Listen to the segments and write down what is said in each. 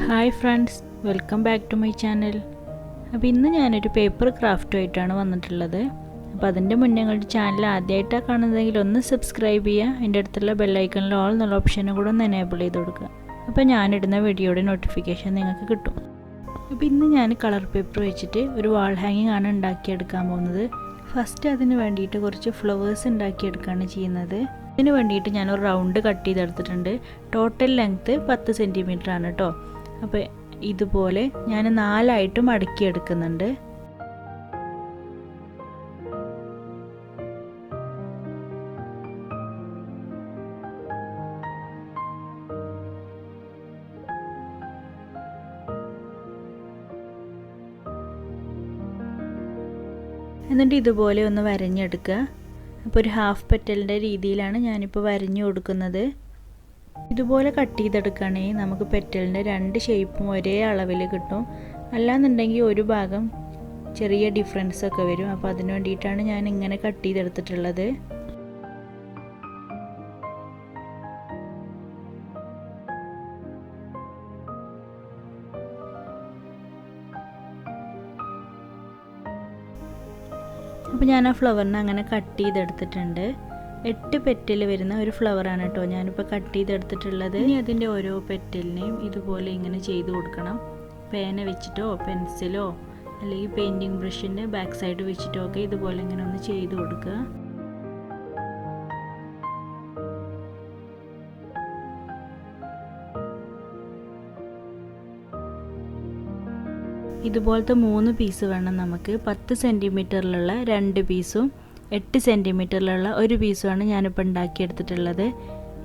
Hi friends, welcome back to my channel. അപ്പോൾ ഇന്ന് ഞാനൊരു പേപ്പർ ക്രാഫ്റ്റുമായിട്ടാണ് വന്നിട്ടുള്ളത്. അപ്പോൾ അതിൻ്റെ മുന്നേ നിങ്ങളുടെ ചാനൽ ആദ്യമായിട്ടാണ് കാണുന്നതെങ്കിൽ ഒന്ന് സബ്സ്ക്രൈബ് ചെയ്യുക. അതിൻ്റെ അടുത്തുള്ള ബെല്ലൈക്കണിൽ ഓൾ എന്നുള്ള ഓപ്ഷനും കൂടെ ഒന്ന് എനേബിൾ ചെയ്ത് കൊടുക്കുക. അപ്പോൾ ഞാനിടുന്ന വീഡിയോയുടെ നോട്ടിഫിക്കേഷൻ നിങ്ങൾക്ക് കിട്ടും. അപ്പോൾ ഇന്ന് ഞാൻ കളർ പേപ്പർ വെച്ചിട്ട് ഒരു വാൾ ഹാങ്ങിങ് ആണ് ഉണ്ടാക്കിയെടുക്കാൻ പോകുന്നത്. ഫസ്റ്റ് അതിന് വേണ്ടിയിട്ട് കുറച്ച് ഫ്ലവേഴ്സ് ഉണ്ടാക്കിയെടുക്കുകയാണ് ചെയ്യുന്നത്. ഇതിന് വേണ്ടിയിട്ട് ഞാനൊരു റൗണ്ട് കട്ട് ചെയ്തെടുത്തിട്ടുണ്ട്. ടോട്ടൽ ലെങ്ത്ത് 10 സെൻറ്റിമീറ്റർ ആണ് കേട്ടോ. അപ്പോൾ ഇതുപോലെ ഞാൻ 4ആയിട്ട് മടക്കിയെടുക്കുന്നുണ്ട്. എന്നിട്ട് ഇതുപോലെ ഒന്ന് വരഞ്ഞെടുക്കുക. അപ്പോൾ ഒരു ഹാഫ് പെറ്റലിൻ്റെ രീതിയിലാണ് ഞാനിപ്പോൾ വരഞ്ഞു കൊടുക്കുന്നത്. ഇതുപോലെ കട്ട് ചെയ്തെടുക്കുകയാണെങ്കിൽ നമുക്ക് പെറ്റലിൻ്റെ 2 ഷേപ്പും ഒരേ അളവിൽ കിട്ടും. അല്ലാന്നുണ്ടെങ്കിൽ ഒരു ഭാഗം ചെറിയ ഡിഫറൻസ് ഒക്കെ വരും. അപ്പോൾ അതിന് വേണ്ടിയിട്ടാണ് ഞാൻ ഇങ്ങനെ കട്ട് ചെയ്തെടുത്തിട്ടുള്ളത്. അപ്പോൾ ഞാൻ ആ ഫ്ലവറിനെ അങ്ങനെ കട്ട് ചെയ്തെടുത്തിട്ടുണ്ട്. 8 പെറ്റൽ വരുന്ന ഒരു ഫ്ലവറാണ് കേട്ടോ ഞാനിപ്പോൾ കട്ട് ചെയ്തെടുത്തിട്ടുള്ളത്. ഇനി അതിൻ്റെ ഓരോ പെറ്റലിനെയും ഇതുപോലെ ഇങ്ങനെ ചെയ്ത് കൊടുക്കണം. പേന വെച്ചിട്ടോ പെൻസിലോ അല്ലെങ്കിൽ പെയിൻറ്റിങ് ബ്രഷിൻ്റെ ബാക്ക് സൈഡ് വെച്ചിട്ടോ ഒക്കെ ഇതുപോലെ ഇങ്ങനെ ഒന്ന് ചെയ്ത് കൊടുക്കുക. ഇതുപോലത്തെ 3 പീസ് വേണം നമുക്ക്. 10 സെൻറ്റിമീറ്ററിലുള്ള 2 പീസും 8 സെൻറ്റിമീറ്ററിലുള്ള 1 പീസുമാണ് ഞാനിപ്പോൾ ഉണ്ടാക്കിയെടുത്തിട്ടുള്ളത്.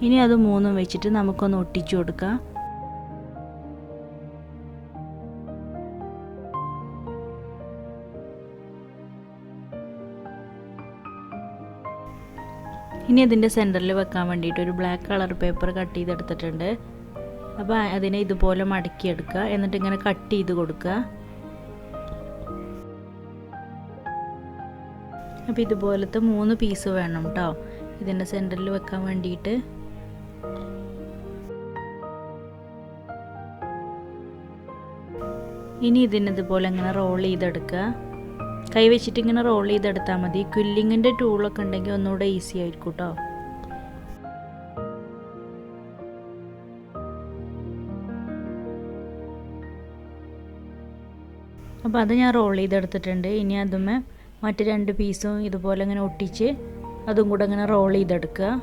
ഇനി അത് 3 വെച്ചിട്ട് നമുക്കൊന്ന് ഒട്ടിച്ചു കൊടുക്കാം. ഇനി അതിൻ്റെ സെൻറ്ററിൽ വെക്കാൻ വേണ്ടിയിട്ട് ഒരു ബ്ലാക്ക് കളർ പേപ്പർ കട്ട് ചെയ്തെടുത്തിട്ടുണ്ട്. അപ്പോൾ അതിനെ ഇതുപോലെ മടക്കിയെടുക്കുക. എന്നിട്ട് ഇങ്ങനെ കട്ട് ചെയ്ത് കൊടുക്കുക. അപ്പോൾ ഇതുപോലത്തെ 3 പീസ് വേണം കേട്ടോ ഇതിൻ്റെ സെൻറ്ററിൽ വെക്കാൻ വേണ്ടിയിട്ട്. ഇനി ഇതിനിതുപോലെ ഇങ്ങനെ റോൾ ചെയ്തെടുക്കുക. കൈ വെച്ചിട്ട് ഇങ്ങനെ റോൾ ചെയ്തെടുത്താൽ മതി. ക്വില്ലിങ്ങിൻ്റെ ടൂളൊക്കെ ഉണ്ടെങ്കിൽ ഒന്നുകൂടെ ഈസി ആയിരിക്കും കേട്ടോ. അപ്പോൾ അത് ഞാൻ റോൾ ചെയ്തെടുത്തിട്ടുണ്ട്. ഇനി അതുമേ മറ്റ് 2 പീസും ഇതുപോലെ ഇങ്ങനെ ഒട്ടിച്ച് അതും കൂടെ ഇങ്ങനെ റോൾ ചെയ്തെടുക്കുക.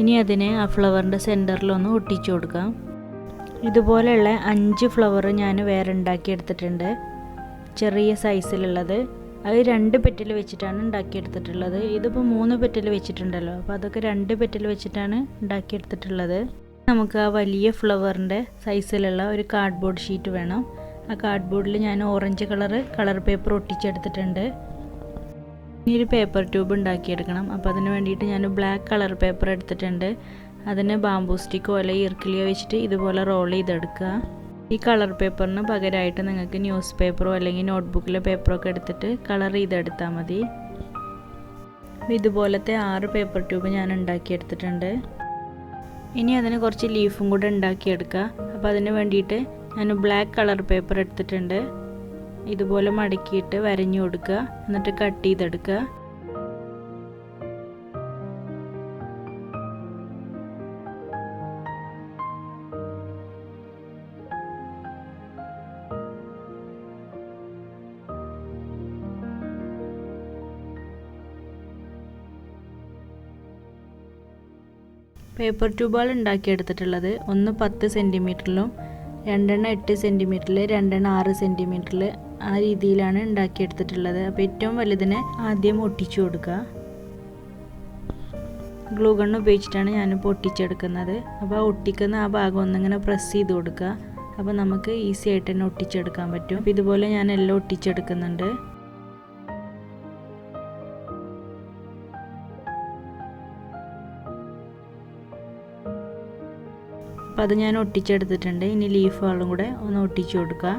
ഇനി അതിനെ ആ ഫ്ലവറിൻ്റെ സെൻറ്ററിലൊന്ന് ഒട്ടിച്ചു കൊടുക്കാം. ഇതുപോലെയുള്ള 5 ഫ്ലവർ ഞാൻ വേറെ ഉണ്ടാക്കിയെടുത്തിട്ടുണ്ട്. ചെറിയ സൈസിലുള്ളത് അത് 2 പെറ്റൽ വെച്ചിട്ടാണ് ഉണ്ടാക്കിയെടുത്തിട്ടുള്ളത്. ഇതിപ്പോൾ 3 പെറ്റൽ വെച്ചിട്ടുണ്ടല്ലോ. അപ്പോൾ അതൊക്കെ 2 പെറ്റൽ വെച്ചിട്ടാണ് ഉണ്ടാക്കിയെടുത്തിട്ടുള്ളത്. നമുക്ക് ആ വലിയ ഫ്ലവറിൻ്റെ സൈസിലുള്ള ഒരു കാർഡ്ബോർഡ് ഷീറ്റ് വേണം. ആ കാർഡ്ബോർഡിൽ ഞാൻ ഓറഞ്ച് കളർ പേപ്പർ ഒട്ടിച്ചെടുത്തിട്ടുണ്ട്. ഇനി ഒരു പേപ്പർ ട്യൂബ് ഉണ്ടാക്കിയെടുക്കണം. അപ്പോൾ അതിന് വേണ്ടിയിട്ട് ഞാൻ ബ്ലാക്ക് കളർ പേപ്പർ എടുത്തിട്ടുണ്ട്. അതിന് ബാംബൂ സ്റ്റിക്കോ അല്ലെങ്കിൽ ഇർക്കിലിയോ വെച്ചിട്ട് ഇതുപോലെ റോൾ ചെയ്തെടുക്കുക. ഈ കളർ പേപ്പറിന് പകരമായിട്ട് നിങ്ങൾക്ക് ന്യൂസ് പേപ്പറോ അല്ലെങ്കിൽ നോട്ട്ബുക്കിലെ പേപ്പറോ ഒക്കെ എടുത്തിട്ട് കളർ ചെയ്തെടുത്താൽ മതി. ഇതുപോലത്തെ 6 പേപ്പർ ട്യൂബ് ഞാൻ ഉണ്ടാക്കിയെടുത്തിട്ടുണ്ട്. ഇനി അതിന് കുറച്ച് ലീഫും കൂടെ ഉണ്ടാക്കിയെടുക്കുക. അപ്പോൾ അതിന് വേണ്ടിയിട്ട് ഞാൻ ബ്ലാക്ക് കളർ പേപ്പർ എടുത്തിട്ടുണ്ട്. ഇതുപോലെ മടക്കിയിട്ട് വരഞ്ഞു കൊടുക്കുക. എന്നിട്ട് കട്ട് ചെയ്തെടുക്കുക. പേപ്പർ ട്യൂബുകൾ ഉണ്ടാക്കിയെടുത്തിട്ടുള്ളത് ഒന്ന് 10 സെൻറ്റിമീറ്ററിലും 2 8 സെൻറ്റിമീറ്ററിൽ 2 6 സെൻറ്റിമീറ്ററിൽ ആ രീതിയിലാണ് ഉണ്ടാക്കിയെടുത്തിട്ടുള്ളത്. അപ്പോൾ ഏറ്റവും വലുതിനെ ആദ്യം ഒട്ടിച്ചു കൊടുക്കുക. ഗ്ലൂ ഗൺ ഉപയോഗിച്ചിട്ടാണ് ഞാനിപ്പോൾ ഒട്ടിച്ചെടുക്കുന്നത്. അപ്പോൾ ആ ഒട്ടിക്കുന്ന ആ ഭാഗം ഒന്നിങ്ങനെ പ്രസ് ചെയ്ത് കൊടുക്കുക. അപ്പോൾ നമുക്ക് ഈസി ആയിട്ട് തന്നെ ഒട്ടിച്ചെടുക്കാൻ പറ്റും. അപ്പോൾ ഇതുപോലെ ഞാൻ എല്ലാം ഒട്ടിച്ചെടുക്കുന്നുണ്ട്. അപ്പോൾ അത് ഞാൻ ഒട്ടിച്ചെടുത്തിട്ടുണ്ട്. ഇനി ലീഫുകളും കൂടെ ഒന്ന് ഒട്ടിച്ചു കൊടുക്കുക.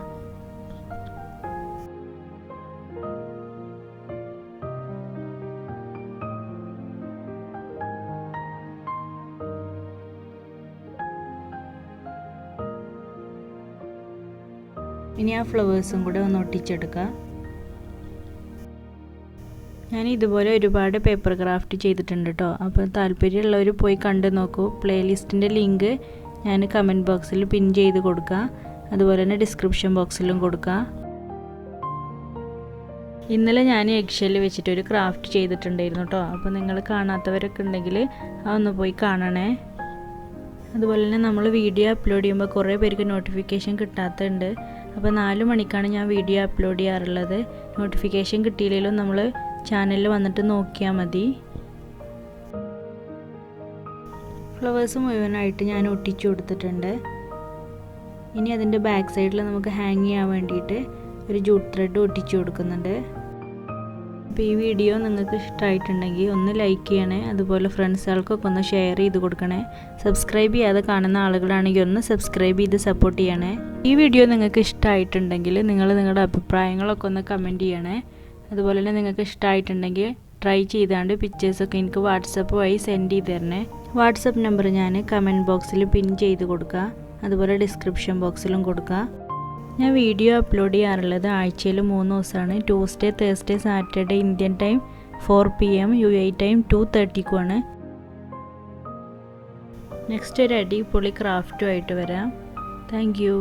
ഇനി ആ ഫ്ലവേഴ്സും കൂടെ ഒന്ന് ഒട്ടിച്ചെടുക്കുക. ഞാൻ ഇതുപോലെ ഒരുപാട് പേപ്പർ ക്രാഫ്റ്റ് ചെയ്തിട്ടുണ്ട് കേട്ടോ. അപ്പോൾ താല്പര്യമുള്ളവർ പോയി കണ്ടു നോക്കൂ. പ്ലേലിസ്റ്റിൻ്റെ ലിങ്ക് ഞാൻ കമൻറ്റ് ബോക്സിൽ പിൻ ചെയ്ത് കൊടുക്കുക. അതുപോലെ തന്നെ ഡിസ്ക്രിപ്ഷൻ ബോക്സിലും കൊടുക്കുക. ഇന്നലെ ഞാൻ എഗ്ഷെല്ല് വെച്ചിട്ട് ഒരു ക്രാഫ്റ്റ് ചെയ്തിട്ടുണ്ടായിരുന്നു കേട്ടോ. അപ്പോൾ നിങ്ങൾ കാണാത്തവരൊക്കെ ഉണ്ടെങ്കിൽ അതൊന്ന് പോയി കാണണേ. അതുപോലെ തന്നെ നമ്മൾ വീഡിയോ അപ്ലോഡ് ചെയ്യുമ്പോൾ കുറേ പേർക്ക് നോട്ടിഫിക്കേഷൻ കിട്ടാത്തതുണ്ട്. അപ്പോൾ 4 മണിക്കാണ് ഞാൻ വീഡിയോ അപ്ലോഡ് ചെയ്യാറുള്ളത്. നോട്ടിഫിക്കേഷൻ കിട്ടിയില്ലെങ്കിലും നമ്മൾ ചാനലിൽ വന്നിട്ട് നോക്കിയാൽ മതി. ഫ്ലവേഴ്സ് മുഴുവനായിട്ട് ഞാൻ ഒട്ടിച്ചു കൊടുത്തിട്ടുണ്ട്. ഇനി അതിൻ്റെ ബാക്ക് സൈഡിൽ നമുക്ക് ഹാങ് ചെയ്യാൻ വേണ്ടിയിട്ട് ഒരു ജൂട്ട് ത്രെഡ് ഒട്ടിച്ചു കൊടുക്കുന്നുണ്ട്. അപ്പോൾ ഈ വീഡിയോ നിങ്ങൾക്ക് ഇഷ്ടമായിട്ടുണ്ടെങ്കിൽ ഒന്ന് ലൈക്ക് ചെയ്യണേ. അതുപോലെ ഫ്രണ്ട്സുകൾക്കൊക്കെ ഒന്ന് ഷെയർ ചെയ്ത് കൊടുക്കണേ. സബ്സ്ക്രൈബ് ചെയ്യാതെ കാണുന്ന ആളുകളാണെങ്കിൽ ഒന്ന് സബ്സ്ക്രൈബ് ചെയ്ത് സപ്പോർട്ട് ചെയ്യണേ. ഈ വീഡിയോ നിങ്ങൾക്ക് ഇഷ്ടമായിട്ടുണ്ടെങ്കിൽ നിങ്ങൾ നിങ്ങളുടെ അഭിപ്രായങ്ങളൊക്കെ ഒന്ന് കമൻറ്റ് ചെയ്യണേ. അതുപോലെ തന്നെ നിങ്ങൾക്ക് ഇഷ്ടമായിട്ടുണ്ടെങ്കിൽ ട്രൈ ചെയ്താണ്ട് പിക്ചേഴ്സൊക്കെ എനിക്ക് വാട്സപ്പ് വഴി സെൻഡ് ചെയ്ത് തരണേ. വാട്സപ്പ് നമ്പർ ഞാൻ കമൻറ്റ് ബോക്സിൽ പിൻ ചെയ്ത് കൊടുക്കുക. അതുപോലെ ഡിസ്ക്രിപ്ഷൻ ബോക്സിലും കൊടുക്കുക. ഞാൻ വീഡിയോ അപ്ലോഡ് ചെയ്യാറുള്ളത് ആഴ്ചയിൽ 3 ദിവസമാണ്. Tuesday, Thursday, Saturday Indian time 4 PM, UAE time 2:30 next ഒരു അടിപൊളി ക്രാഫ്റ്റുമായിട്ട് വരാം. Thank you.